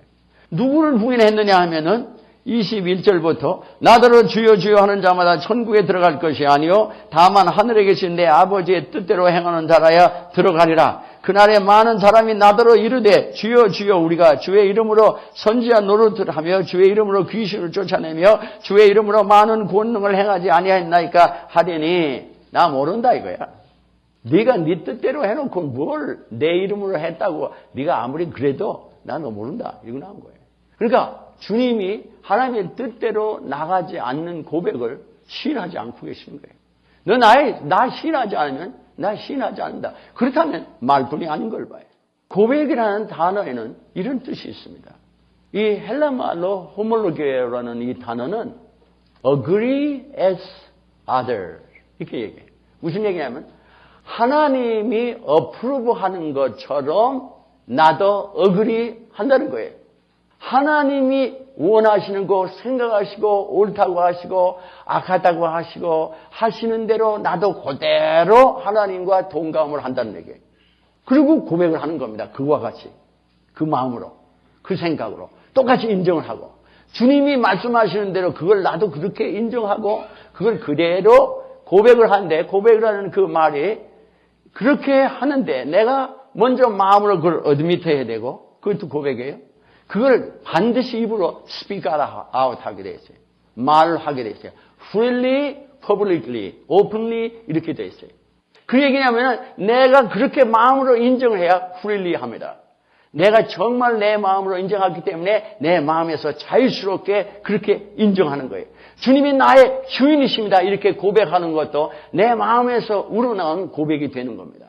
누구를 부인했느냐 하면은 21절부터 나더러 주여 주여 하는 자마다 천국에 들어갈 것이 아니요 다만 하늘에 계신 내 아버지의 뜻대로 행하는 자라야 들어가리라. 그날에 많은 사람이 나더러 이르되 주여 주여 우리가 주의 이름으로 선지자 노릇을 하며 주의 이름으로 귀신을 쫓아내며 주의 이름으로 많은 권능을 행하지 아니하였나이까 하리니 나 모른다 이거야. 네가 네 뜻대로 해놓고 뭘 내 이름으로 했다고 네가 아무리 그래도 나 너 모른다 이거 나온 거예요. 그러니까 주님이 하나님의 뜻대로 나가지 않는 고백을 시인하지 않고 계시는 거예요. 나 시인하지 않으면 나 시인하지 않는다. 그렇다면 말뿐이 아닌 걸 봐요. 고백이라는 단어에는 이런 뜻이 있습니다. 이 헬라말로 호몰로게라는 이 단어는 agree as other 이렇게 얘기해요. 무슨 얘기냐면 하나님이 어프로브하는 것처럼 나도 agree 한다는 거예요. 하나님이 원하시는 거 생각하시고 옳다고 하시고 악하다고 하시고 하시는 대로 나도 그대로 하나님과 동감을 한다는 얘기예요. 그리고 고백을 하는 겁니다. 그와 같이 그 마음으로 그 생각으로 똑같이 인정을 하고 주님이 말씀하시는 대로 그걸 나도 그렇게 인정하고 그걸 그대로 고백을 하는데 고백을 하는 그 말이 그렇게 하는데 내가 먼저 마음으로 그걸 어드미트 해야 되고 그것도 고백이에요. 그걸 반드시 입으로 speak out 하게 돼 있어요. 말을 하게 돼 있어요. freely, publicly, openly 이렇게 돼 있어요. 그 얘기냐면 내가 그렇게 마음으로 인정을 해야 freely 합니다. 내가 정말 내 마음으로 인정하기 때문에 내 마음에서 자유스럽게 그렇게 인정하는 거예요. 주님이 나의 주인이십니다. 이렇게 고백하는 것도 내 마음에서 우러나온 고백이 되는 겁니다.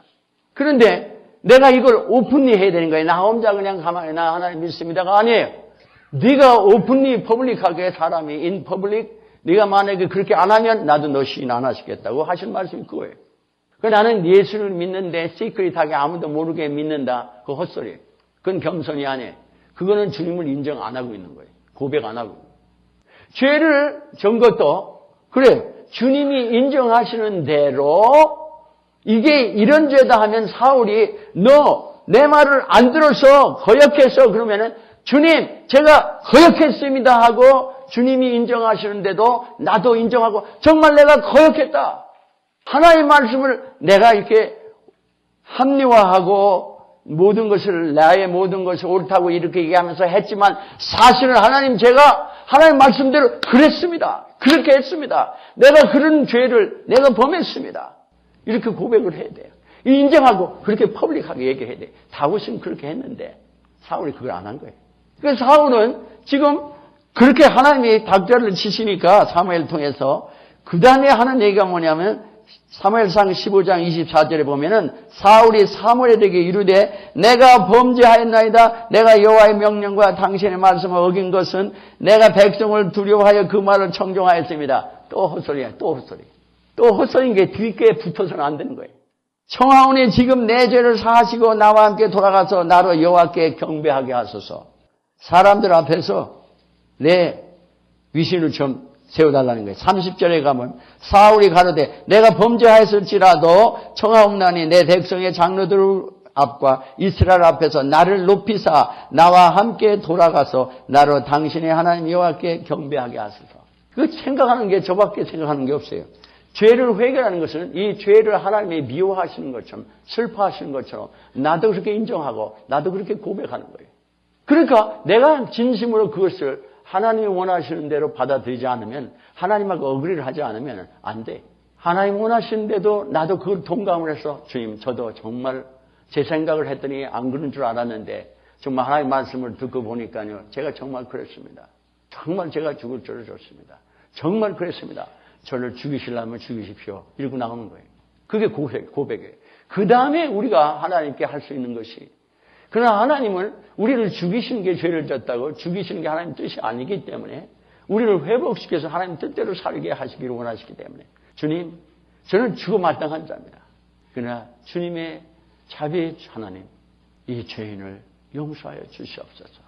그런데 내가 이걸 오픈리 해야 되는 거예요. 나 혼자 그냥 가만히 나 하나님 믿습니다가 아니에요. 네가 오픈리 퍼블릭하게 사람이 인 퍼블릭 네가 만약에 그렇게 안 하면 나도 너 시인 안 하시겠다고 하신 말씀이 그거예요. 나는 예수를 믿는데 시크릿하게 아무도 모르게 믿는다. 그거 헛소리예요. 그건 겸손이 아니에요. 그거는 주님을 인정 안 하고 있는 거예요. 고백 안 하고. 죄를 전 것도 그래 주님이 인정하시는 대로 이게 이런 죄다 하면 사울이 너 내 말을 안 들어서 거역했어 그러면은 주님 제가 거역했습니다 하고 주님이 인정하시는데도 나도 인정하고 정말 내가 거역했다. 하나님의 말씀을 내가 이렇게 합리화하고 모든 것을 나의 모든 것을 옳다고 이렇게 얘기하면서 했지만 사실은 하나님 제가 하나님 말씀대로 그랬습니다. 그렇게 했습니다. 내가 그런 죄를 내가 범했습니다. 이렇게 고백을 해야 돼요. 인정하고 그렇게 퍼블릭하게 얘기해야 돼요. 다윗은 그렇게 했는데 사울이 그걸 안 한 거예요. 그래서 사울은 지금 그렇게 하나님이 닭자를 치시니까 사무엘 통해서 그 다음에 하는 얘기가 뭐냐면 사무엘상 15장 24절에 보면은 사울이 사무엘에게 이르되 내가 범죄하였나이다. 내가 여호와의 명령과 당신의 말씀을 어긴 것은 내가 백성을 두려워하여 그 말을 청종하였습니다. 또 헛소리야. 또 헛소리. 또 헛소리인 게 뒷게 붙어서는 안 되는 거예요. 청하오니 지금 내 죄를 사하시고 나와 함께 돌아가서 나로 여호와께 경배하게 하소서. 사람들 앞에서 내 위신을 좀 세워달라는 거예요. 30절에 가면 사울이 가로되 내가 범죄하였을지라도 청하옵나니 내 백성의 장로들 앞과 이스라엘 앞에서 나를 높이사 나와 함께 돌아가서 나로 당신의 하나님 여호와께 경배하게 하소서. 그 생각하는 게 저밖에 생각하는 게 없어요. 죄를 회개하는 것은 이 죄를 하나님이 미워하시는 것처럼 슬퍼하시는 것처럼 나도 그렇게 인정하고 나도 그렇게 고백하는 거예요. 그러니까 내가 진심으로 그것을 하나님이 원하시는 대로 받아들이지 않으면 하나님하고 어그리를 하지 않으면 안 돼. 하나님 원하시는데도 나도 그걸 동감을 해서 주님 저도 정말 제 생각을 했더니 안 그런 줄 알았는데 정말 하나님 말씀을 듣고 보니까요. 제가 정말 그랬습니다. 정말 제가 죽을 줄을 줬습니다. 정말 그랬습니다. 저를 죽이시려면 죽이십시오. 이러고 나오는 거예요. 그게 고백이에요. 그 다음에 우리가 하나님께 할 수 있는 것이 그러나 하나님은 우리를 죽이시는 게 죄를 졌다고 죽이시는 게 하나님 뜻이 아니기 때문에 우리를 회복시켜서 하나님 뜻대로 살게 하시기를 원하시기 때문에 주님 저는 죽어 마땅한 자입니다. 그러나 주님의 자비의 하나님 이 죄인을 용서하여 주시옵소서.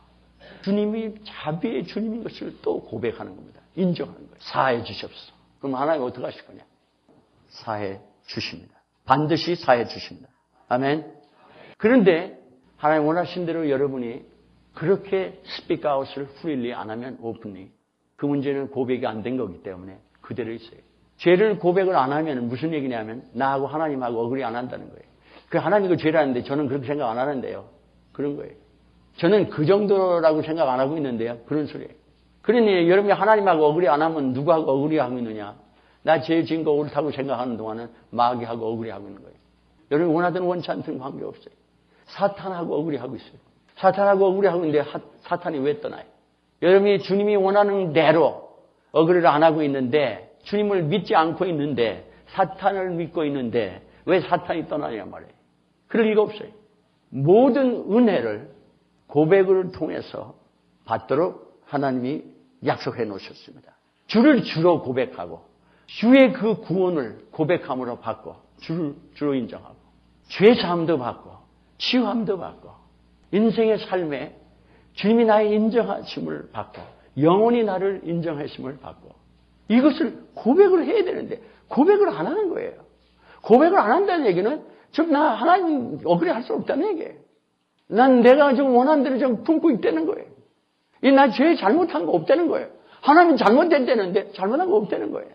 주님이 자비의 주님인 것을 또 고백하는 겁니다. 인정하는 거예요. 사해 주시옵소서. 그럼 하나님 어떻게 하실 거냐? 사해 주십니다. 반드시 사해 주십니다. 아멘. 그런데 하나님 원하신 대로 여러분이 그렇게 스피크 아웃을 프리리 안 하면 오픈리 그 문제는 고백이 안 된 거기 때문에 그대로 있어요. 죄를 고백을 안 하면 무슨 얘기냐면 나하고 하나님하고 어그리 안 한다는 거예요. 그 하나님이 그 죄라는데 저는 그렇게 생각 안 하는데요. 그런 거예요. 저는 그 정도라고 생각 안 하고 있는데요. 그런 소리예요. 그러니 여러분이 하나님하고 어그리 안 하면 누구하고 어그리하고 있느냐. 나 죄 지은 거 옳다고 생각하는 동안은 마귀하고 어그리하고 있는 거예요. 여러분이 원하든 원치 않든 관계없어요. 사탄하고 어그리하고 있어요. 사탄하고 어그리하고 있는데 사탄이 왜 떠나요? 여러분이 주님이 원하는 대로 어그리를 안 하고 있는데 주님을 믿지 않고 있는데 사탄을 믿고 있는데 왜 사탄이 떠나냐 말이에요. 그럴 리가 없어요. 모든 은혜를 고백을 통해서 받도록 하나님이 약속해 놓으셨습니다. 주를 주로 고백하고 주의 그 구원을 고백함으로 받고 주를 주로 인정하고 죄 사함도 받고 치유함도 받고 인생의 삶에 주님이 나의 인정하심을 받고 영원히 나를 인정하심을 받고 이것을 고백을 해야 되는데 고백을 안 하는 거예요. 고백을 안 한다는 얘기는 좀 나 하나님 어그리 할 수 없다는 얘기예요. 난 내가 좀 원하는 대로 좀 품고 있다는 거예요. 나 죄 잘못한 거 없다는 거예요. 하나님 잘못됐다는데 잘못한 거 없다는 거예요.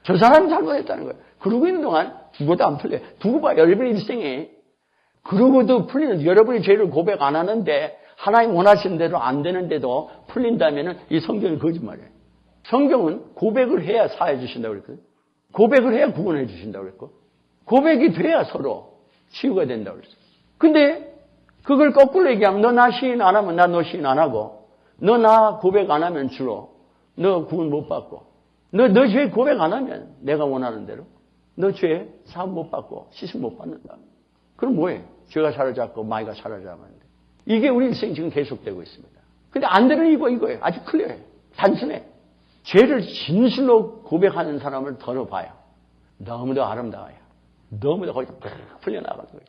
저 사람이 잘못했다는 거예요. 그러고 있는 동안 두고도 안 풀려요. 두고 봐. 여러분의 일생에 그러고도 풀리는 여러분이 죄를 고백 안 하는데 하나님 원하시는 대로 안 되는데도 풀린다면 이 성경이 거짓말이에요. 성경은 고백을 해야 사해 주신다고 그랬거든요. 고백을 해야 구원해 주신다고 그랬고 고백이 돼야 서로 치유가 된다고 그랬어요. 근데 그걸 거꾸로 얘기하면 너 나 시인 안 하면 나 너 시인 안 하고 너 나 고백 안 하면 주로 너 구원 못 받고 너 죄 고백 안 하면 내가 원하는 대로 너 죄 사함 못 받고 시승 못 받는다. 그럼 뭐해? 죄가 사로잡고 마귀가 사로잡으면 돼. 이게 우리 인생 지금 계속되고 있습니다. 근데 안 되는 이거예요. 아주 클리어해. 단순해. 죄를 진실로 고백하는 사람을 더러봐요. 너무도 아름다워요. 너무도 거기서 풀려나가는 거죠.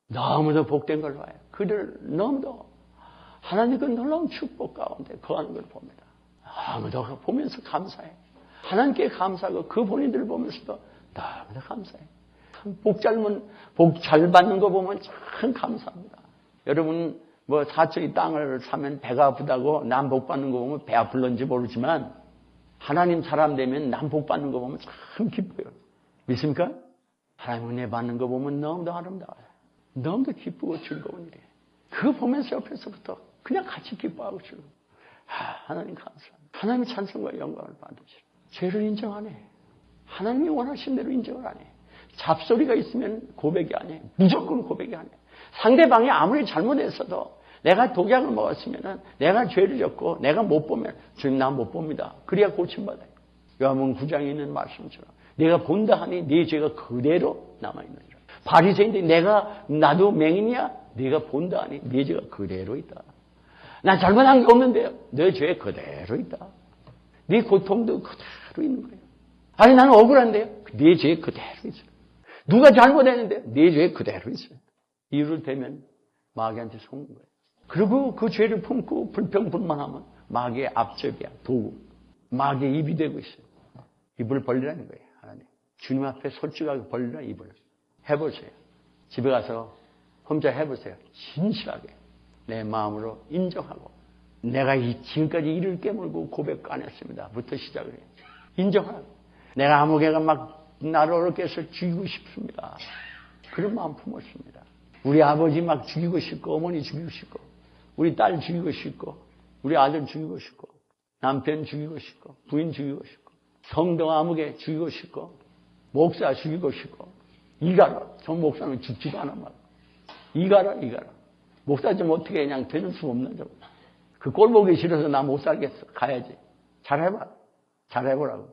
너무도 복된 걸 봐요. 그들 너무도 하나님 그 놀라운 축복 가운데 거하는 걸 봅니다. 너무도 보면서 감사해. 하나님께 감사하고 그 본인들을 보면서도 너무도 감사해. 복 잘 받는 거 보면 참 감사합니다. 여러분 뭐 사천이 땅을 사면 배가 아프다고 남 복 받는 거 보면 배 아플런지 모르지만 하나님 사람 되면 남 복 받는 거 보면 참 기뻐요. 믿습니까? 하나님 은혜 받는 거 보면 너무도 아름다워요. 너무도 기쁘고 즐거운 일이에요. 그거 보면서 옆에서부터 그냥 같이 기뻐하고 즐거워. 하나님 감사합니다. 하나님의 찬송과 영광을 받으시라. 죄를 인정하네. 하나님이 원하신 대로 인정을 안 해. 잡소리가 있으면 고백이 아니에요. 무조건 고백이 아니에요. 상대방이 아무리 잘못했어도 내가 독약을 먹었으면 내가 죄를 졌고 내가 못 보면 주님 나 못 봅니다. 그래야 고침받아요. 요한복음 9장에 있는 말씀처럼 내가 본다 하니 네 죄가 그대로 남아있느니라. 바리새인들이 나도 맹인이야? 네가 본다 하니 네 죄가 그대로 있다. 나 잘못한 게 없는데요. 내 죄 그대로 있다. 네 고통도 그대로 있는 거예요. 아니 나는 억울한데요. 네 죄 그대로 있어요. 누가 잘못했는데 네 죄 그대로 있어요. 이유를 대면 마귀한테 속는 거예요. 그리고 그 죄를 품고 불평불만하면 마귀의 앞접이야. 도구. 마귀의 입이 되고 있어요. 입을 벌리라는 거예요. 하나님. 주님 앞에 솔직하게 벌리라 입을. 해보세요. 집에 가서 혼자 해보세요. 진실하게 내 마음으로 인정하고 내가 지금까지 이를 깨물고 고백 안 했습니다. 부터 시작을 해요. 인정하라고. 내가 아무개가 막 나를 어렵게 해서 죽이고 싶습니다. 그런 마음 품었습니다. 우리 아버지 막 죽이고 싶고 어머니 죽이고 싶고 우리 딸 죽이고 싶고 우리 아들 죽이고 싶고 남편 죽이고 싶고 부인 죽이고 싶고 성도 아무개 죽이고 싶고 목사 죽이고 싶고 이가라. 저 목사는 죽지도 않아 말. 이가라. 목사 좀 어떻게 그냥 되는 수 없는 점. 그 꼴 보기 싫어서 나 못 살겠어. 가야지. 잘해보라고.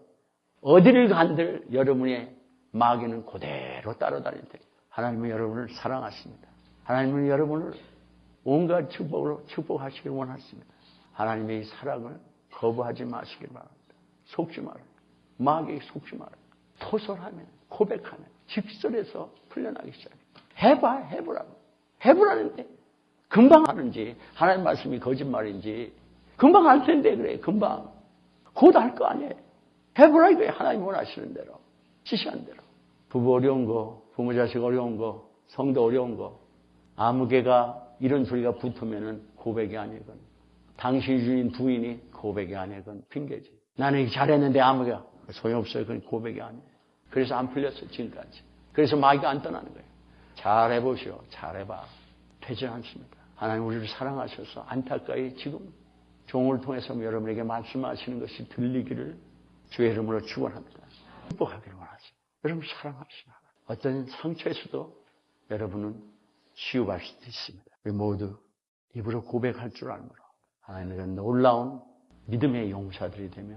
어디를 간들 여러분의 마귀는 그대로 따라다닐 때 하나님은 여러분을 사랑하십니다. 하나님은 여러분을 온갖 축복으로 축복하시길 원하십니다. 하나님의 사랑을 거부하지 마시길 바랍니다. 속지 말아요. 마귀에 속지 말아요. 토설하면 고백하면 직설에서 풀려나기 시작해요. 해보라고. 해보라는데 금방 하는지 하나님 말씀이 거짓말인지 금방 할 텐데 그래. 금방. 곧 할 거 아니에요. 해보라 이거예요. 하나님 원하시는 대로. 지시한 대로. 부부 어려운 거, 부모 자식 어려운 거, 성도 어려운 거, 아무개가 이런 소리가 붙으면은 고백이 아니건, 당신이 주인 부인이 고백이 아니건 핑계지. 나는 잘했는데 아무개가 소용없어요. 그건 고백이 아니에요. 그래서 안 풀렸어요. 지금까지. 그래서 마귀가 안 떠나는 거예요. 잘해보시오. 잘해봐. 되지 않습니다. 하나님 우리를 사랑하셔서 안타까이 지금 종을 통해서 여러분에게 말씀하시는 것이 들리기를 주의 이름으로 축원합니다. 행복하기를 원하세요. 여러분 사랑하시나. 어떤 상처에서도 여러분은 치유받을 수도 있습니다. 우리 모두 입으로 고백할 줄 알므로 하나님의 놀라운 믿음의 용사들이 되며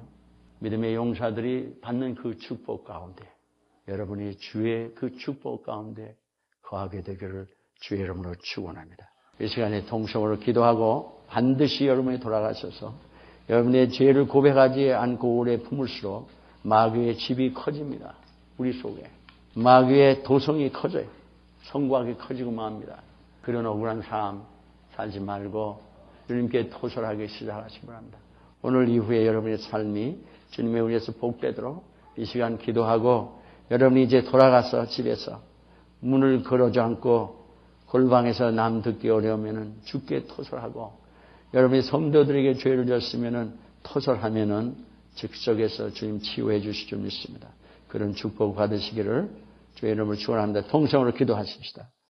믿음의 용사들이 받는 그 축복 가운데 여러분이 주의 그 축복 가운데 거하게 되기를 주의 이름으로 축원합니다. 이 시간에 통성으로 기도하고 반드시 여러분이 돌아가셔서 여러분의 죄를 고백하지 않고 오래 품을수록 마귀의 집이 커집니다. 우리 속에. 마귀의 도성이 커져요. 성곽이 커지고만 합니다. 그런 억울한 삶 살지 말고 주님께 토설하기 시작하시기 바랍니다. 오늘 이후에 여러분의 삶이 주님의 은혜에서 복되도록 이 시간 기도하고 여러분이 이제 돌아가서 집에서 문을 걸어지 않고 골방에서 남 듣기 어려우면은 주께 토설하고 여러분이 성도들에게 죄를 졌으면은 토설하면은 즉석에서 주님 치유해 주실 줄 믿습니다. 그런 축복 받으시기를 주의 이름으로 축원합니다. 통성으로 기도하십시다.